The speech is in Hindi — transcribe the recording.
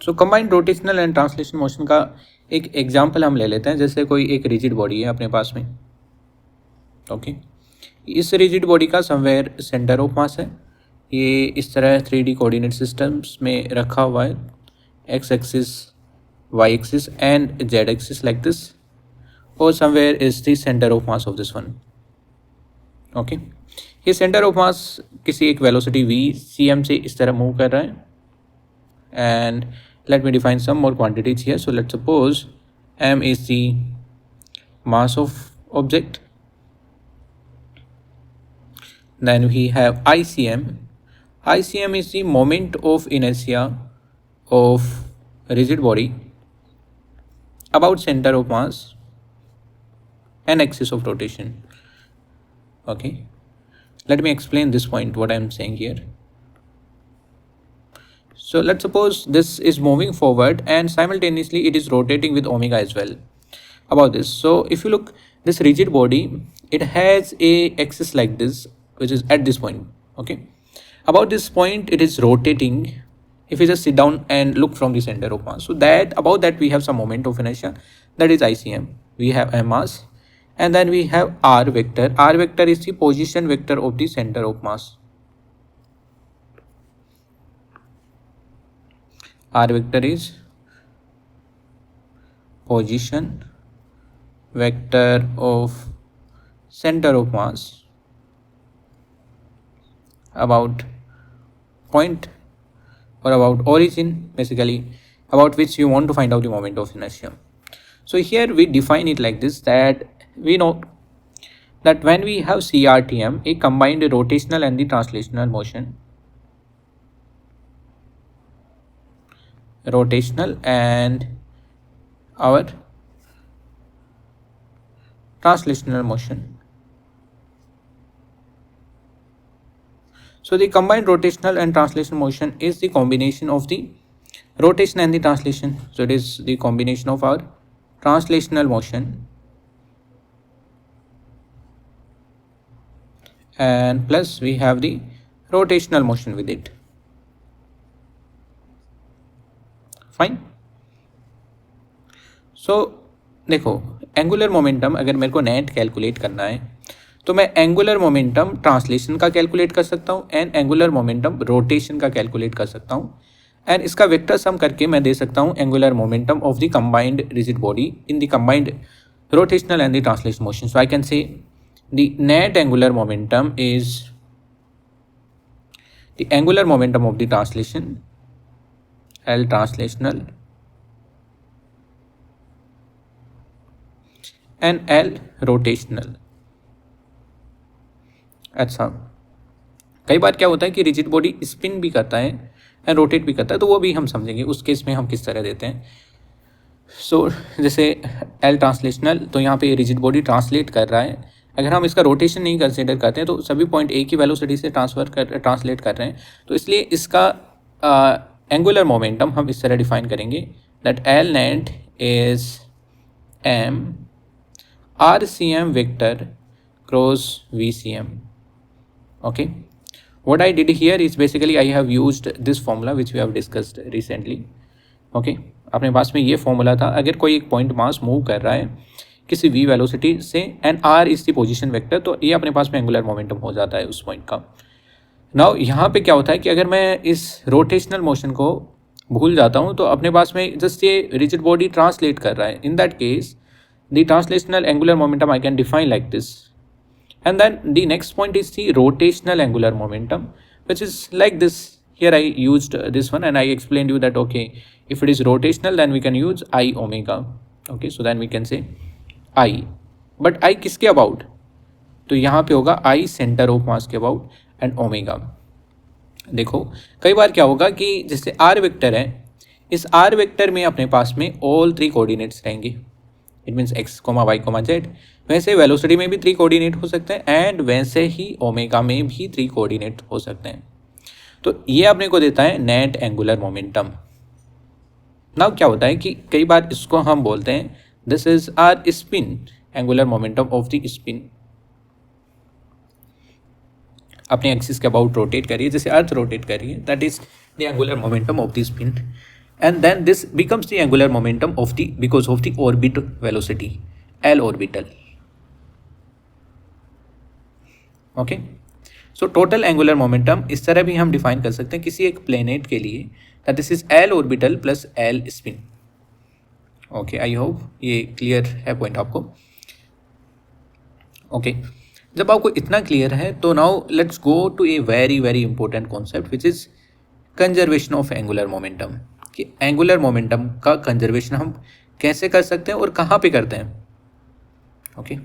So combined rotational and translation motion का एक एग्जांपल हम ले लेते हैं। जैसे कोई एक रिजिड बॉडी है अपने पास में, ओके। इस रिजिड बॉडी का समवेयर सेंटर ऑफ मास है। ये इस तरह 3D कोऑर्डिनेट सिस्टम्स में रखा हुआ है, x axis, y axis and z axis like this, और somewhere is the centre of mass of this one, okay. ये सेंटर ऑफ मास किसी एक वेलोसिटी v cm से इस तरह मूव कर रहा है। And let me define some more quantities here. So let's suppose m is the mass of object, then we have ICM. ICM is the moment of inertia of rigid body about center of mass and axis of rotation. Okay, let me explain this point what I am saying here. So let's suppose this is moving forward and simultaneously it is rotating with omega as well about this. So if you look, this rigid body, it has a axis like this, which is at this point, okay. About this point it is rotating. If you just sit down and look from the center of mass, so that about that we have some moment of inertia, that is ICM. We have m mass, and then we have r vector. R vector is the position vector of the center of mass. R vector is position vector of center of mass about point or about origin, basically about which you want to find out the moment of inertia. So here we define it like this, that we know that when we have CRTM, a combined rotational and the translational motion, rotational and our translational motion. So the combined rotational and translation motion is the combination of the rotation and the translation. So it is the combination of our translational motion and plus we have the rotational motion with it. Fine. So देखो, एंगुलर मोमेंटम अगर मेरे को नेट कैलकुलेट करना है तो मैं एंगुलर मोमेंटम ट्रांसलेशन का कैलकुलेट कर सकता हूँ एंड एंगुलर मोमेंटम रोटेशन का कैलकुलेट कर सकता हूँ, एंड इसका वेक्टर सम करके मैं दे सकता हूँ angular momentum of the combined rigid body in the combined rotational and the translation motion. So I can say the net angular momentum is the angular momentum of the translation L translational and L rotational. अच्छा, कई बार क्या होता है कि रिजिड बॉडी स्पिन भी करता है एंड रोटेट भी करता है, तो वो भी हम समझेंगे उस केस में हम किस तरह देते हैं. सो जैसे L ट्रांसलेशनल, तो यहाँ पे रिजिड बॉडी ट्रांसलेट कर रहा है. अगर हम इसका रोटेशन नहीं कंसिडर करते हैं तो सभी पॉइंट एक ही वेलोसिटी से ट्रांसलेट कर रहे हैं, तो इसलिए इसका एंगुलर मोमेंटम हम इस तरह डिफाइन करेंगे that L net is M R C M vector cross V C M. Okay, what I did here is basically I have used this formula which we have discussed recently. Okay, अपने पास में ये फॉर्मूला था. अगर कोई एक पॉइंट मास मूव कर रहा है किसी v वेलोसिटी से and r is the position vector, तो ये अपने पास में एंगुलर मोमेंटम हो जाता है उस पॉइंट का. नाउ यहाँ पे क्या होता है कि अगर मैं इस रोटेशनल मोशन को भूल जाता हूँ तो अपने पास में जस्ट ये रिजिड बॉडी ट्रांसलेट कर रहा है. In that case the translational angular momentum I can define like this, and then the next point is the rotational angular momentum, which is like this. Here I used this one and I explained you that okay, if it is rotational then we can use I omega. Okay, so then we can say I, but I किसके about, तो यहाँ पे होगा I center of mass के about and omega. देखो कई बार क्या होगा कि जैसे R वेक्टर है, इस R वेक्टर में अपने पास में all three कोऑर्डिनेट्स रहेंगे. It means X comma Y comma Z. वैसे वेलोसिटी में भी 3 कोऑर्डिनेट हो सकते हैं एंड वैसे ही ओमेगा में भी 3 कोऑर्डिनेट हो सकते हैं. तो ये अपने को देता है नेट एंगुलर मोमेंटम. नाउ क्या होता है कि कई बार इसको हम बोलते हैं this is our spin, angular momentum of the spin. अपने एक्सिस के अबाउट रोटेट करिए, जैसे अर्थ रोटेट करिए, that is the angular momentum of the spin. and then this becomes the angular momentum of the because of the orbit velocity L orbital. Okay, so total angular momentum इस तरह भी हम डिफाइन कर सकते हैं किसी एक प्लेनेट के लिए, that this is L orbital plus L spin. Okay, I hope ये क्लियर है पॉइंट आपको. ओके, जब आपको इतना क्लियर है तो now let's go to a very very important concept which is conservation of angular momentum. कि एंगुलर मोमेंटम का कंजर्वेशन हम कैसे कर सकते हैं और कहाँ पे करते हैं. ओके